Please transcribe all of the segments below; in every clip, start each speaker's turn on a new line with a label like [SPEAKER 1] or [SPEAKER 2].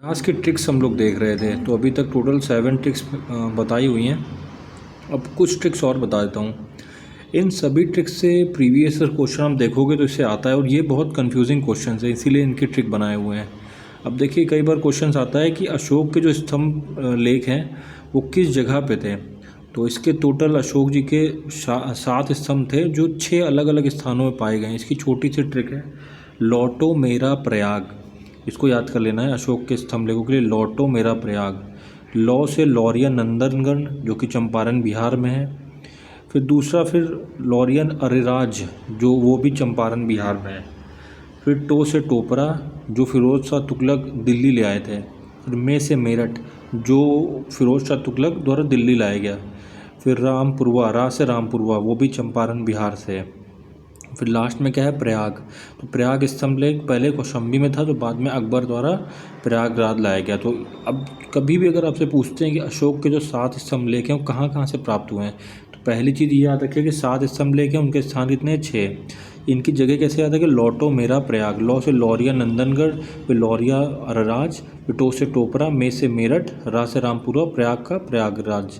[SPEAKER 1] आज की ट्रिक्स हम लोग देख रहे थे, तो अभी तक टोटल 7 ट्रिक्स बताई हुई हैं। अब कुछ ट्रिक्स और बता देता हूँ। इन सभी ट्रिक्स से प्रीवियस क्वेश्चन हम देखोगे तो इससे आता है, और ये बहुत कंफ्यूजिंग क्वेश्चन है, इसीलिए इनके ट्रिक बनाए हुए हैं। अब देखिए, कई बार क्वेश्चन आता है कि अशोक के जो स्तंभ लेख हैं वो किस जगह पे थे। तो इसके टोटल अशोक जी के 7 स्तंभ थे, जो 6 अलग अलग स्थानों में पाए गए हैं। इसकी छोटी सी ट्रिक है, लौटो मेरा प्रयाग। इसको याद कर लेना है अशोक के स्तंभ लेखों के लिए, लौटो मेरा प्रयाग। लौ से लौरिया नंदनगढ़, जो कि चंपारण बिहार में है। फिर दूसरा, फिर लौरियन अरेराज, जो वो भी चंपारण बिहार में है। फिर टो से टोपरा, जो फिरोज शाह तुगलक दिल्ली ले आए थे। फिर मे से मेरठ, जो फिरोज शाह तुगलक द्वारा दिल्ली लाया गया। फिर रामपुरवा, रा से रामपुरवा, वो भी चंपारण बिहार से है। फिर लास्ट में क्या है, प्रयाग। तो प्रयाग स्तंभ लेख पहले कौशाम्बी में था, जो बाद में अकबर द्वारा प्रयागराज लाया गया। तो अब कभी भी अगर आपसे पूछते हैं कि अशोक के जो 7 स्तंभ लेख हैं वो कहाँ कहाँ से प्राप्त हुए हैं, तो पहली चीज़ ये याद रखिए कि 7 स्तंभ लेख हैं, उनके स्थान कितने हैं, 6। इनकी जगह कैसे याद है कि लौटो मेरा प्रयाग। लौ से लौरिया नंदनगढ़, फिर लौरिया अरराज, फिर टो से टोपरा, मे से मेरठ, रा से रामपुरा, प्रयाग का प्रयागराज,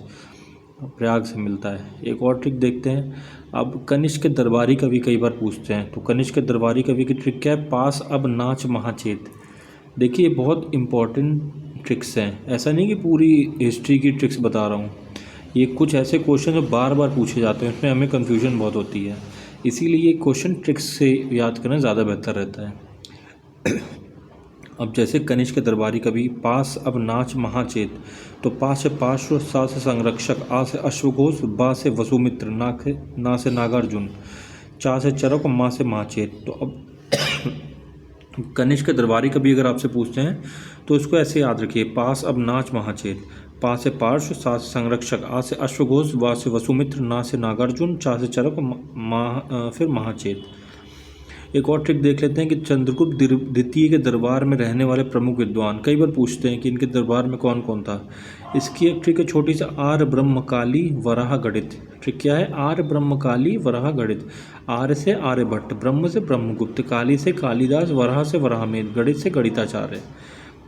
[SPEAKER 1] प्रयाग से मिलता है। एक और ट्रिक देखते हैं। अब कनिष्क के दरबारी कवि कई बार पूछते हैं, तो कनिष्क के दरबारी कवि की ट्रिक क्या है, पास अब नाच महाचेत। देखिए, ये बहुत इंपॉर्टेंट ट्रिक्स हैं, ऐसा नहीं कि पूरी हिस्ट्री की ट्रिक्स बता रहा हूँ। ये कुछ ऐसे क्वेश्चन जो बार बार पूछे जाते हैं, उसमें हमें कन्फ्यूजन बहुत होती है, इसीलिए ये क्वेश्चन ट्रिक्स से याद करना ज़्यादा बेहतर रहता है। अब जैसे कनिष्क के दरबारी कवि, पास अब नाच महाचेत। तो पा से पार्श्व, सा से संरक्षक, आ से अश्वघोष, बा से वसुमित्र, ना से नागार्जुन, चा से चरक, माँ से महाचेत। तो अब कनिष्क के दरबारी कवि अगर आपसे पूछते हैं तो इसको ऐसे याद रखिए, पास अब नाच महाचेत। पा से पार्श्व, सा से संरक्षक, आ से अश्वघोष, वा से वसुमित्र, ना से नागार्जुन, चा से चरक, फिर महाचेत। एक और ट्रिक देख लेते हैं कि चंद्रगुप्त द्वितीय के दरबार में रहने वाले प्रमुख विद्वान। कई बार पूछते हैं कि इनके दरबार में कौन कौन था। इसकी एक ट्रिक है छोटी सी, आर्य ब्रह्मकाली वराह गणित। ट्रिक क्या है, आर्य ब्रह्मकाली वराह गणित। आर्य से आर्यभट्ट, ब्रह्म से ब्रह्मगुप्त, काली से कालिदास, वराह से वराहमिहिर, गणित से गणिताचार्य।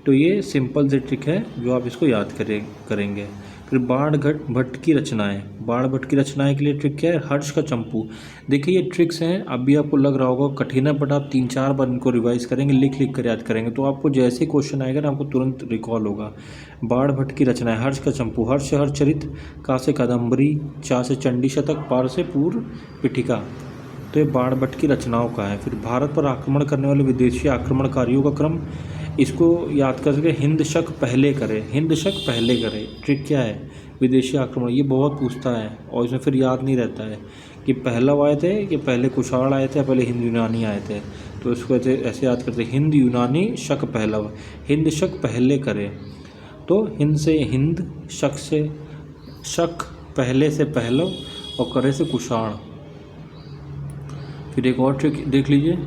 [SPEAKER 1] तो ये सिंपल सी ट्रिक है जो आप इसको याद करेंगे। फिर बाण भट्ट की रचनाएं। बाण भट्ट की रचनाएं के लिए ट्रिक क्या है, हर्ष का चंपू। देखिए, ये ट्रिक्स हैं, अभी आपको लग रहा होगा कठिन है, बट आप 3-4 बार इनको रिवाइज करेंगे, लिख लिख कर याद करेंगे, तो आपको जैसे ही क्वेश्चन आएगा ना, आपको तुरंत रिकॉल होगा। बाण भट्ट की रचनाएं, हर्ष का चंपू, हर्ष से हरचरित, का से कादम्बरी, चा से चंडी शतक, पार से पूर्व पीठिका। तो ये बाण भट्ट की रचनाओं का है। फिर भारत पर आक्रमण करने वाले विदेशी आक्रमणकारियों का क्रम, इसको याद कर सके, हिंद शक पहले करे, हिंद शक पहले करे। ट्रिक क्या है, विदेशी आक्रमण, ये बहुत पूछता है और इसमें फिर याद नहीं रहता है कि पहलव आए थे कि पहले कुषाण आए थे, पहले हिंद यूनानी आए थे। तो इसको ऐसे याद करते, हिंद यूनानी शक पहलव, हिंद शक पहले करे। तो हिंद से हिंद, शक से शक, पहले से पहलव, और करे से कुषाण। फिर एक और ट्रिक देख लीजिए,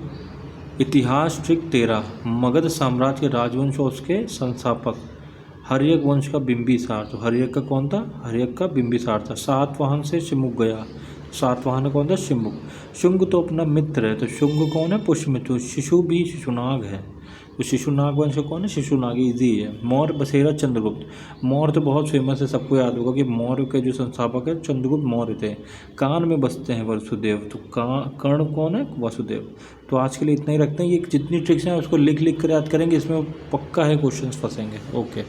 [SPEAKER 1] इतिहास ट्रिक 13, मगध साम्राज्य के राजवंश और उसके संस्थापक। हर्यक वंश का बिंबिसार। तो हर्यक का कौन था, हर्यक का बिंबिसार था। सातवाहन से शिमुक गया। सातवाहन कौन था, शिमुक। शुंग तो अपना मित्र है, तो शुंग कौन है, पुष्यमित्र। शिशु भी शिशुनाग है, तो शिशुनाग वंश कौन है, शिशुनाग, इजी है। मौर्य बसेरा चंद्रगुप्त। मौर्य तो बहुत फेमस है, सबको याद होगा कि मौर्य के जो संस्थापक है चंद्रगुप्त मौर्य थे। कान में बसते हैं वसुदेव, तो कर्ण कौन है, वसुदेव। तो आज के लिए इतना ही रखते हैं। ये जितनी ट्रिक्स हैं उसको लिख लिख कर याद करेंगे, इसमें पक्का है क्वेश्चंस फंसेंगे। ओके।